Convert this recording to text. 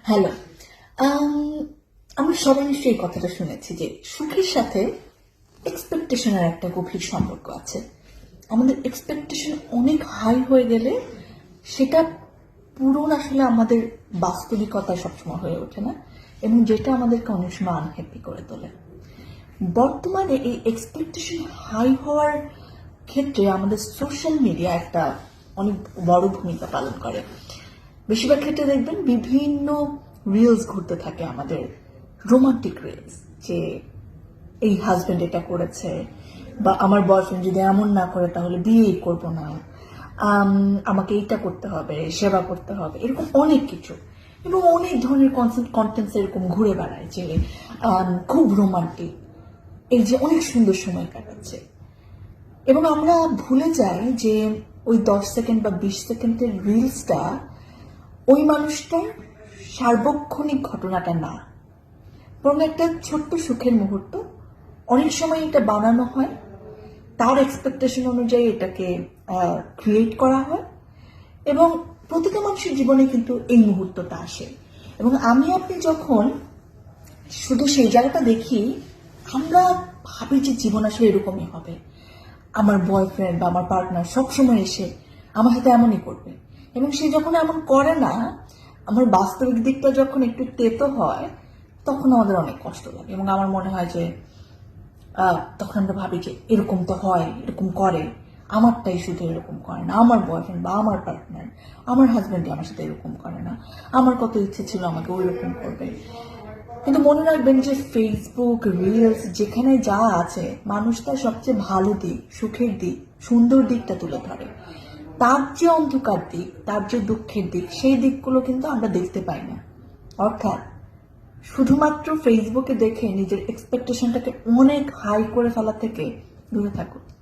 Hello. আমরা সবাই নিশ্চয়ই এই কথাটা শুনেছি যে সুখের সাথে এক্সপেকটেশনের একটা গভীর সম্পর্ক আছে। আমাদের এক্সপেকটেশন অনেক হাই হয়ে গেলে সেটা পূরণ আসলে আমাদের বাস্তবিকতায় সবসময় হয়ে ওঠে না, এবং যেটা আমাদেরকে অনেক সময় আনহ্যাপি করে তোলে। বর্তমানে এই এক্সপেকটেশন হাই হওয়ার ক্ষেত্রে আমাদের সোশ্যাল মিডিয়া একটা অনেক বড় ভূমিকা পালন করে। বেশিরভাগ ক্ষেত্রে দেখবেন বিভিন্ন রিলস ঘুরতে থাকে, আমাদের রোমান্টিক রিলস, যে এই হাজবেন্ড এটা করেছে, বা আমার বয়ফ্রেন্ড যদি এমন না করে তাহলে বিয়েই করব না, আমাকে এইটা করতে হবে, সেবা করতে হবে, এরকম অনেক কিছু। এবং অনেক ধরনের কন্টেন্টস এরকম ঘুরে বেড়ায় যে খুব রোমান্টিক, এই যে অনেক সুন্দর সময় কাটাচ্ছে। এবং আমরা ভুলে যাই যে ওই 10 সেকেন্ড বা 20 সেকেন্ডের রিলসটা ওই মানুষটার সার্বক্ষণিক ঘটনাটা না, বরং একটা ছোট্ট সুখের মুহূর্ত। অনেক সময় এটা বানানো হয়, তার এক্সপেকটেশন অনুযায়ী এটাকে ক্রিয়েট করা হয়, এবং প্রতিটা মানুষের জীবনে কিন্তু এই মুহূর্তটা আসে। এবং আপনি যখন শুধু সেই জায়গাটা দেখি, আমরা ভাবি যে জীবন আসলে এরকমই হবে, আমার বয়ফ্রেন্ড বা আমার পার্টনার সবসময় এসে আমার সাথে এমনই করবে। এবং সে যখন এমন করে না, আমার বাস্তবিক দিকটা যখন একটু তেতো হয়, তখন আমাদের অনেক কষ্ট লাগে। এবং আমার মনে হয় যে তখন আমরা ভাবি যে এরকম তো হয়, এরকম করে, আমারটাই শুধু এরকম করে না, আমার বয়ফ্রেন্ড বা আমার পার্টনার, আমার হাজব্যান্ডই আমার সাথে এরকম করে না, আমার কত ইচ্ছে ছিল আমাকে ওই রকম করবে। কিন্তু মনে রাখবেন যে ফেসবুক রিলস যেখানে যা আছে, মানুষ তার সবচেয়ে ভালো দিক, সুখের দিক, সুন্দর দিকটা তুলে ধরে। তার যে অন্ধকার দিক, তার যে দুঃখের দিক, সেই দিকগুলো কিন্তু আমরা দেখতে পাই না। অর্থাৎ শুধুমাত্র ফেসবুকে দেখে নিজের এক্সপেকটেশনটাকে অনেক হাই করে ফেলা থেকে দূরে থাকুন।